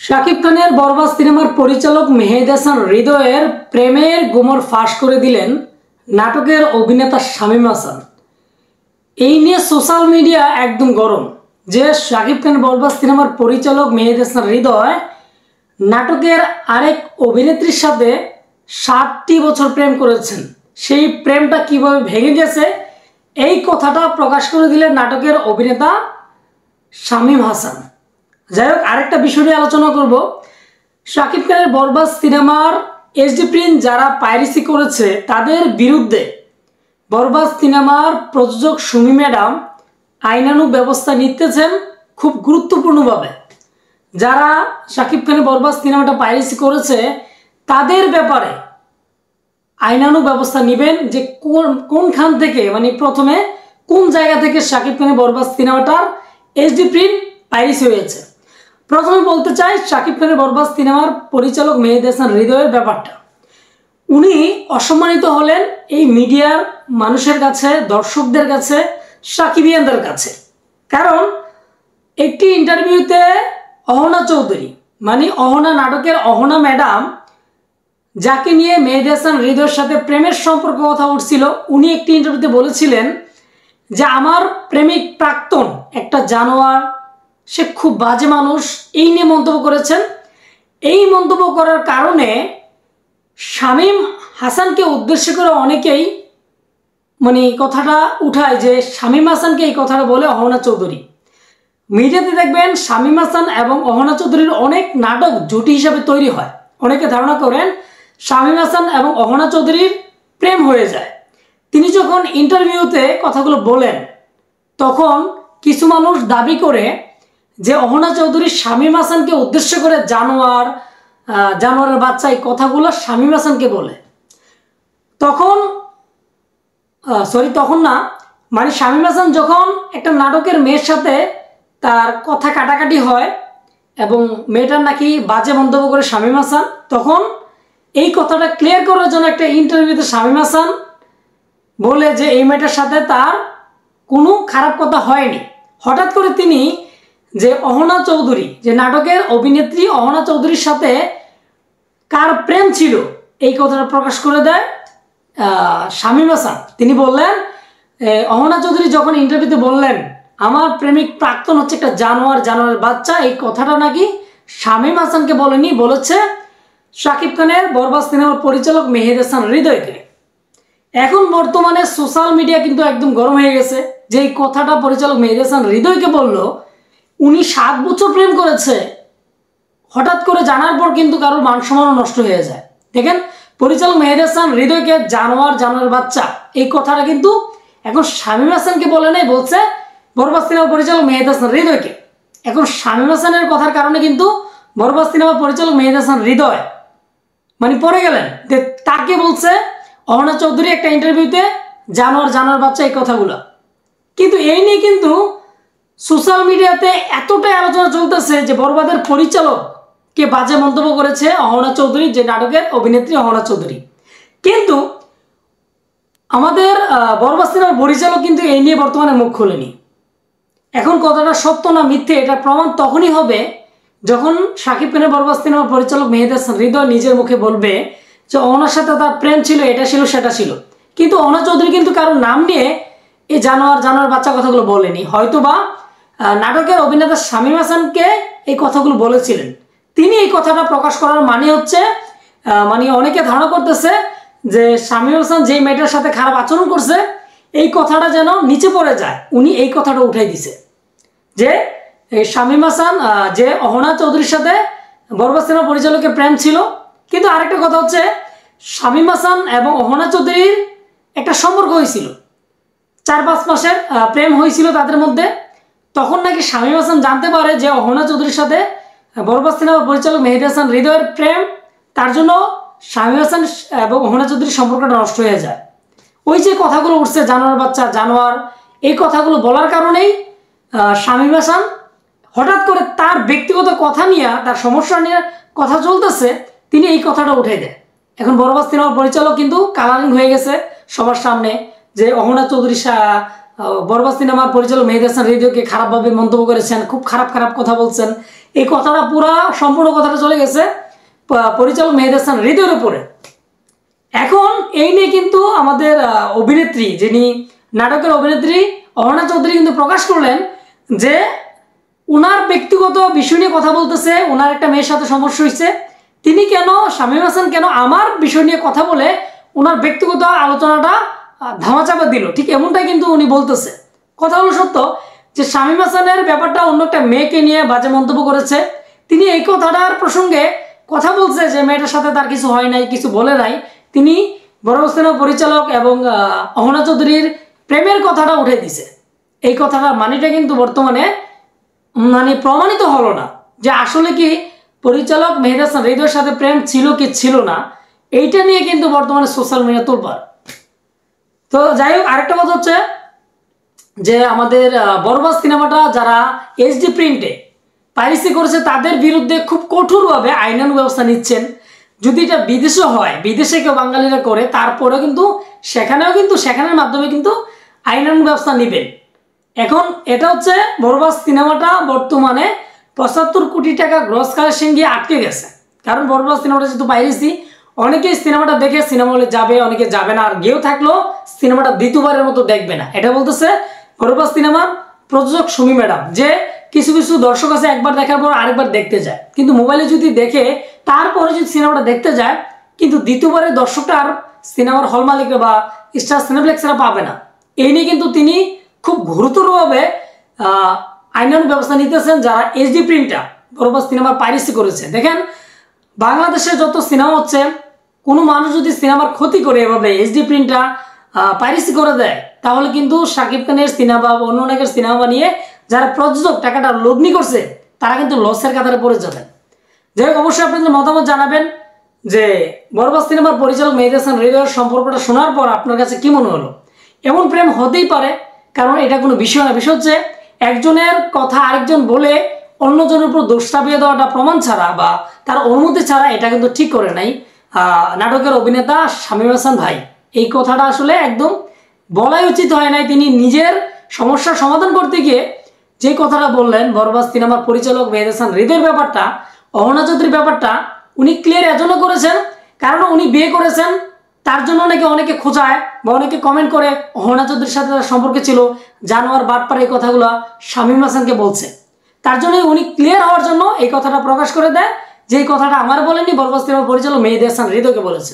শাকিব খানের বরবাদ সিনেমার পরিচালক মেহেদী হাসান হৃদয়ের প্রেমের গুমর ফাঁস করে দিলেন নাটকের অভিনেতা শামীম হাসান। এই নিয়ে সোশ্যাল মিডিয়া একদম গরম যে শাকিব খানের বরবাদ সিনেমার পরিচালক মেহেদী হাসান হৃদয় নাটকের আরেক অভিনেত্রীর সাথে 7টি বছর প্রেম করেছেন। সেই প্রেমটা কিভাবে ভেঙে গেছে এই কথাটা প্রকাশ করে দিলেন নাটকের অভিনেতা শামীম হাসান। যাই হোক, আরেকটা বিষয় নিয়ে আলোচনা করব। শাকিব খানের বরবাদ সিনেমার এইচডি প্রিন্ট যারা পাইরেসি করেছে তাদের বিরুদ্ধে বরবাদ সিনেমার প্রযোজক সুমি ম্যাডাম আইনানুগ ব্যবস্থা নিতেছেন খুব গুরুত্বপূর্ণভাবে। যারা শাকিব খানের বরবাদ সিনেমাটা পাইরেসি করেছে তাদের ব্যাপারে আইনানুগ ব্যবস্থা নেবেন, যে কোনখান থেকে প্রথমে কোন জায়গা থেকে শাকিব খানের বরবাদ সিনেমাটার এইচডি প্রিন্ট পাইরেসি হয়েছে। প্রথমে বলতে চাই শাকিব খানের বরবাদ সিনেমার পরিচালক মেহেদী হাসান হৃদয়ের ব্যাপারটা। উনি অসম্মানিত হলেন এই মিডিয়ার মানুষের কাছে, দর্শকদের কাছে, সাকিবিয়ানদের কাছে। কারণ একটি ইন্টারভিউতে অহনা চৌধুরী অহনা নাটকের অহনা ম্যাডাম, যাকে নিয়ে মেহেদী হাসান হৃদয়ের সাথে প্রেমের সম্পর্ক কথা উঠছিল, উনি একটি ইন্টারভিউতে বলেছিলেন যে আমার প্রেমিক প্রাক্তন একটা জানোয়ার, সে খুব বাজে মানুষ, এই নিয়ে মন্তব্য করেছেন। এই মন্তব্য করার কারণে শামীম হাসানকে উদ্দেশ্য করে অনেকেই কথাটা উঠায় যে শামীম হাসানকে এই কথাটা বলে অহনা চৌধুরী। মিডিয়াতে দেখবেন শামীম হাসান এবং অহনা চৌধুরীর অনেক নাটক জুটি হিসাবে তৈরি হয়। অনেকে ধারণা করেন শামীম হাসান এবং অহনা চৌধুরীর প্রেম হয়ে যায়। তিনি যখন ইন্টারভিউতে কথাগুলো বলেন তখন কিছু মানুষ দাবি করে যে অহনা চৌধুরী শামীম হাসানকে উদ্দেশ্য করে জানোয়ারের বাচ্চা এই কথাগুলো শামীম হাসানকে বলে। তখন শামীম হাসান যখন একটা নাটকের মেয়ের সাথে তার কথা কাটাকাটি হয় এবং মেয়েটার নাকি বাজে মন্তব্য করে শামীম হাসান, তখন এই কথাটা ক্লিয়ার করার জন্য একটা ইন্টারভিউতে শামীম হাসান বলে যে এই মেয়েটার সাথে তার কোনো খারাপ কথা হয়নি। হঠাৎ করে তিনি যে অহনা চৌধুরী, যে নাটকের অভিনেত্রী অহনা চৌধুরীর সাথে কার প্রেম ছিল এই কথাটা প্রকাশ করে দেয় শামীম হাসান। তিনি বললেন, অহনা চৌধুরী যখন ইন্টারভিউতে বললেন আমার প্রেমিক প্রাক্তন হচ্ছে একটা জানোয়ারের বাচ্চা, এই কথাটা নাকি শামীম হাসানকে বলেনি, বলেছে শাকিব খানের বরবাদ সিনেমার পরিচালক মেহেদী হাসান হৃদয়কে। এখন বর্তমানে সোশ্যাল মিডিয়া কিন্তু একদম গরম হয়ে গেছে যে এই কথাটা পরিচালক মেহেদী হাসান হৃদয়কে বললো। উনি 7 বছর প্রেম করেছে, হঠাৎ করে জানার পর কিন্তু কারোর মান সম্মান নষ্ট হয়ে যায়। দেখেন, পরিচালক মেহেদী হাসান হৃদয়কে জানোয়ারের বাচ্চা এই কথাটা কিন্তু এখন শামীম হাসানকে বলে নাই, বলছে বরবাদ সিনেমার পরিচালক মেহেদী হাসান হৃদয়কে। এখন শামীম হাসানের কথার কারণে কিন্তু বরবাদ সিনেমার পরিচালক মেহেদী হাসান হৃদয় পড়ে গেলেন যে তাকে বলছে অহনা চৌধুরী একটা ইন্টারভিউতে জানোয়ার বাচ্চা এই কথাগুলো। কিন্তু এই নিয়ে কিন্তু সোশ্যাল মিডিয়াতে এতটাই আলোচনা চলতেছে যে বরবাদের পরিচালককে বাজে মন্তব্য করেছে অহনা চৌধুরী, যে নাটকের অভিনেত্রী অহনা চৌধুরী। কিন্তু আমাদের বরবাদ সিনেমার পরিচালক কিন্তু এই নিয়ে বর্তমানে মুখ খোলেনি। এখন কথাটা সত্য না মিথ্যে এটা প্রমাণ তখনই হবে যখন শাকিব খানের বরবাদ সিনেমার পরিচালক মেহেদী হাসান হৃদয় নিজের মুখে বলবে যে অহনার সাথে তার প্রেম ছিল, এটা ছিল সেটা ছিল। কিন্তু অহনা চৌধুরী কিন্তু কারোর নাম নিয়ে এই জানোয়ার বাচ্চা কথাগুলো বলেনি। হয়তোবা নাটকের অভিনেতা শামীম হাসানকে এই কথাগুলো বলেছিলেন। তিনি এই কথাটা প্রকাশ করার হচ্ছে অনেকে ধারণা করতেছে যে শামীম হাসান যে মেয়েটার সাথে খারাপ আচরণ করছে এই কথাটা যেন নিচে পড়ে যায়। উনি এই কথাটা উঠাই দিছে যে শামীম হাসান যে অহনা চৌধুরীর সাথে বরবাদ সিনেমা পরিচালকের প্রেম ছিল। কিন্তু আরেকটা কথা হচ্ছে, শামীম হাসান এবং অহনা চৌধুরীর একটা সম্পর্ক হয়েছিল, 4-5 মাসের প্রেম হয়েছিল তাদের মধ্যে। তখন নাকি শামীম হাসান জানতে পারে যে অহনা চৌধুরীর সাথে বরবাদ সিনেমার পরিচালক মেহেদী হাসান হৃদয়ের প্রেম, তার জন্য শামীম হাসান এবং অহনা চৌধুরীর সম্পর্কটা নষ্ট হয়ে যায়। ওই যে কথাগুলো উঠছে জানোয়ার এই কথাগুলো বলার কারণেই শামীম হাসান হঠাৎ করে তার ব্যক্তিগত কথা নিয়ে, তার সমস্যা নিয়ে কথা চলতেছে, তিনি এই কথাটা উঠে দেয়। এখন বরবাদ সিনেমার পরিচালক কিন্তু কালারিং হয়ে গেছে সবার সামনে যে অহনা চৌধুরী বরবাদ সিনেমার পরিচালক মেহেদী হাসান হৃদয়কে খারাপভাবে মন্তব্য করেছেন, খুব খারাপ খারাপ কথা বলছেন। এই কথাটা পুরা সম্পূর্ণ কথাটা চলে গেছে পরিচালক মেহেদী হাসান হৃদয়ের উপরে। এখন এই নিয়ে কিন্তু আমাদের অভিনেত্রী, যিনি নাটকের অভিনেত্রী অহনা চৌধুরী কিন্তু প্রকাশ করলেন যে উনার ব্যক্তিগত বিষয় নিয়ে কথা বলতেছে, ওনার একটা মেয়ের সাথে সমস্যা হয়েছে, তিনি কেন, শামীম হাসান কেন আমার বিষয় নিয়ে কথা বলে ওনার ব্যক্তিগত আলোচনাটা ধামাচাপা দিল, ঠিক এমনটাই কিন্তু উনি বলতেছে। কথা হলো সত্য যে শামীম হাসানের ব্যাপারটা অন্য একটা মেয়েকে নিয়ে বাজে মন্তব্য করেছে, তিনি এই কথাটার প্রসঙ্গে কথা বলছে যে মেয়েটার সাথে তার কিছু হয় নাই, কিছু বলে নাই, তিনি বরবাদ সিনেমার পরিচালক এবং অহনা চৌধুরীর প্রেমের কথাটা উঠে দিছে। এই কথাটার মানেটা কিন্তু বর্তমানে মানে প্রমাণিত হলো না যে আসলে কি পরিচালক মেহেদী হাসান হৃদয়ের সাথে প্রেম ছিল কি ছিল না, এইটা নিয়ে কিন্তু বর্তমানে সোশ্যাল মিডিয়া তোলপাড়। তো যাই হোক, আরেকটা কথা হচ্ছে যে আমাদের বরবাদ সিনেমাটা যারা এইচডি প্রিন্টে পাইরেসি করেছে তাদের বিরুদ্ধে খুব কঠোরভাবে আইনানুগ ব্যবস্থা নিচ্ছেন। যদি এটা বিদেশে হয়, বিদেশে কেউ বাঙালিরা করে, তারপরেও কিন্তু সেখানের মাধ্যমে কিন্তু আইনানুগ ব্যবস্থা নেবেন। এখন এটা হচ্ছে বরবাদ সিনেমাটা বর্তমানে 75 কোটি টাকা গ্রস কালেকশন গিয়ে আটকে গেছে। কারণ বরবাদ সিনেমাটা যেহেতু পাইরেসি, অনেকেই সিনেমাটা দেখে সিনেমা হলে যাবে, অনেকে যাবে না, আর গিয়েও থাকলেও সিনেমাটা দ্বিতীয়বারের মতো দেখবে না। এটা বলতেছে বরবাদ সিনেমার প্রযোজক সুমি ম্যাডাম, যে কিছু কিছু দর্শক আছে একবার দেখার পর আরেকবার দেখতে যায়, কিন্তু মোবাইলে যদি দেখে তারপরে যদি সিনেমাটা দেখতে যায়, কিন্তু দ্বিতীয়বারের দর্শকটা আর সিনেমার হল মালিকরা বা স্টার সিনেপ্লেক্সরা পাবে না। এই নিয়ে কিন্তু তিনি খুব গুরুতরভাবে আইনানুগ ব্যবস্থা নিতেছেন যারা এইচডি প্রিন্টটা বরবাদ সিনেমার পাইরেসি করেছে। দেখেন, বাংলাদেশে যত সিনেমা হচ্ছে, কোনো মানুষ যদি সিনেমার ক্ষতি করে এভাবে এইচডি প্রিন্টটা পাইরেসি করে দেয়, তাহলে কিন্তু শাকিব খানের সিনেমা বা অন্য অনেকের সিনেমা বানিয়ে যারা প্রযোজক টাকাটা লগ্নি করছে, তারা কিন্তু লসের কাতারে পড়ে যাবেন। যাই হোক, অবশ্যই আপনাদের মতামত জানাবেন যে বরবাদ সিনেমার পরিচালক মেহেদী হাসান হৃদয়ের সম্পর্কটা শোনার পর আপনার কাছে কি মনে হলো। এমন প্রেম হতেই পারে, কারণ এটা কোনো বিষয় না। বিষয় হচ্ছে একজনের কথা আরেকজন বলে অন্যজনের উপর দোষ চাপিয়ে দেওয়াটা প্রমাণ ছাড়া বা তার অনুমতি ছাড়া এটা কিন্তু ঠিক করে নাই নাটকের অভিনেতা শামীম হাসান ভাই। এই কথাটা আসলে একদম বলাই উচিত হয় নাই। তিনি নিজের সমস্যার সমাধান করতে গিয়ে যে কথাটা বললেন বরবাদ সিনেমার পরিচালক মেহেদী হাসান হৃদয়ের ব্যাপারটা, অহনা চৌধুরীর ব্যাপারটা, উনি ক্লিয়ার এজন্য করেছেন কারণ উনি বিয়ে করেছেন, তার জন্য অনেকে খোঁজায় বা অনেকে কমেন্ট করে অহনা চৌধুরীর সাথে তার সম্পর্কে ছিল, জানোয়ার বাটপার এই কথাগুলো শামীম হাসানকে বলছে। তার জন্য উনি ক্লিয়ার হওয়ার জন্য এই কথাটা প্রকাশ করে দেয় যে এই কথাটা আমার বলেনি, বরবাদ সিনেমার পরিচালক মেহেদী হাসান হৃদয়কে বলেছে।